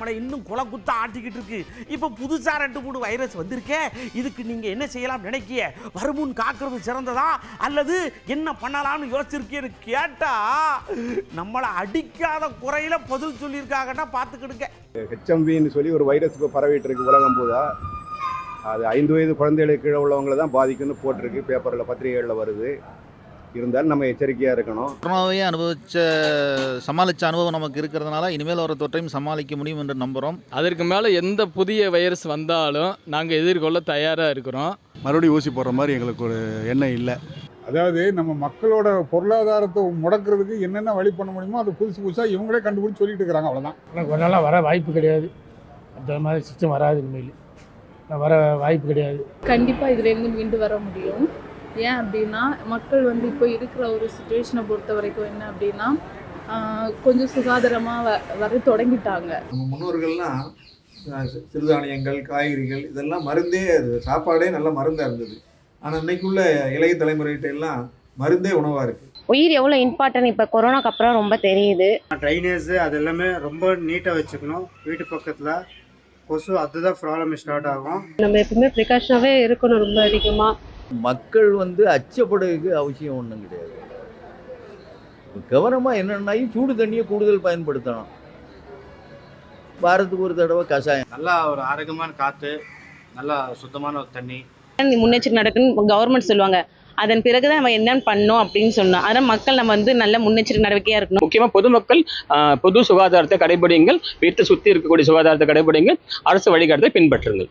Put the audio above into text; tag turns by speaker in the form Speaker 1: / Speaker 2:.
Speaker 1: நம்மளை இன்னும் குலை குத்தா ஆட்டிக்கிட்டு இருக்கு. இப்போ புதுசா 2-3 வைரஸ் வந்திருக்கே, இதுக்கு நீங்க என்ன செய்யலாம் நினைக்கிய? வருமுன் காக்கிறது சிறந்ததா அல்லது என்ன பண்ணலாம்னு யோசிச்சிருக்கேன்னு கேட்டா நம்மளை அடிக்காத குறையில பதில் சொல்லியிருக்காங்கன்னா பார்த்துக்கிடுங்க.
Speaker 2: ஹெச்எம்வின்னு சொல்லி ஒரு வைரஸ் இப்போ பரவிட்டு இருக்கு உலகம் பூரா. அது 5 வயது குழந்தைகளுக்கு கீழே உள்ளவங்களை தான் பாதிக்குன்னு போட்டிருக்கு, பேப்பரில் பத்திரிகைகளில் வருது. இருந்தாலும் நம்ம எச்சரிக்கையாக இருக்கணும்.
Speaker 3: கொரோனாவையே சமாளித்த அனுபவம் நமக்கு இருக்கிறதுனால இனிமேல் வர தொற்றையும் சமாளிக்க முடியும் என்று நம்புகிறோம்.
Speaker 4: அதற்கு மேலே எந்த புதிய வைரஸ் வந்தாலும் நாங்கள் எதிர்கொள்ள தயாராக இருக்கிறோம்.
Speaker 5: மறுபடியும் ஊசி போடுற மாதிரி எங்களுக்கு ஒரு எண்ணம் இல்லை.
Speaker 6: அதாவது நம்ம மக்களோட பொருளாதாரத்தை முடக்கிறதுக்கு என்னென்ன வழி பண்ண முடியுமோ அது புதுசாக இவங்களே கண்டுபிடிச்சி சொல்லிட்டு இருக்கிறாங்க. அவ்வளோதான்.
Speaker 7: ஆனால் கொஞ்ச நாளாக வர வாய்ப்பு கிடையாது. அந்த மாதிரி சிஸ்டம் வராது, இனிமேல் வர வாய்ப்பு கிடையாது.
Speaker 8: கண்டிப்பாக இதுலேருந்து மீண்டு வர முடியும். ஏன் அப்படின்னா மக்கள் இப்போ இருக்கிற ஒரு சுச்சுவேஷனை பொறுத்த வரைக்கும் என்ன அப்படின்னா கொஞ்சம் சுகாதாரமாக வர தொடங்கிட்டாங்க.
Speaker 9: நம்ம முன்னோர்கள்லாம் சிறுதானியங்கள், காய்கறிகள் இதெல்லாம் மருந்தே, அது சாப்பாடே நல்ல மருந்தாக இருந்தது. ஆனால் இன்னைக்குள்ள இளைய தலைமுறைகிட்ட எல்லாம் மருந்தே உணவாக இருக்குது.
Speaker 10: உயிர் எவ்வளோ இம்பார்ட்டன்ட் இப்போ கொரோனாக்கு அப்புறம் ரொம்ப தெரியுது.
Speaker 11: ட்ரைனேஜ் அது எல்லாமே ரொம்ப நீட்டாக வச்சுக்கணும். வீட்டு பக்கத்தில் கொசு, அதுதான் ப்ராப்ளம் ஸ்டார்ட் ஆகும்.
Speaker 10: நம்ம எப்பவுமே ப்ரிகாஷனாகவே இருக்கணும். ரொம்ப அதிகமாக
Speaker 12: மக்கள் அச்சப்படுறதுக்கு அவசியம் ஒன்றும் கிடையாது. கவனமாக என்னென்னா சூடு தண்ணியை கூடுதல் பயன்படுத்தணும். வாரத்துக்கு ஒரு தடவை கஷாயம்.
Speaker 11: நல்லா ஒரு ஆரோக்கியமான காற்று, நல்லா சுத்தமான ஒரு தண்ணி,
Speaker 10: முன்னெச்சரிக்கை நடக்குன்னு கவர்மெண்ட் சொல்லுவாங்க. அதன் பிறகுதான் நம்ம என்னென்னு பண்ணோம் அப்படின்னு சொன்னோம். அதனால் மக்கள் நம்ம நல்ல முன்னெச்சரிக்கை நடவடிக்கையாக இருக்கணும்.
Speaker 4: முக்கியமாக பொதுமக்கள் பொது சுகாதாரத்தை கடைபிடிங்கள். வீட்டை சுற்றி இருக்கக்கூடிய சுகாதாரத்தை கடைபிடிங்கள். அரசு வழிகாட்டத்தை பின்பற்றுங்கள்.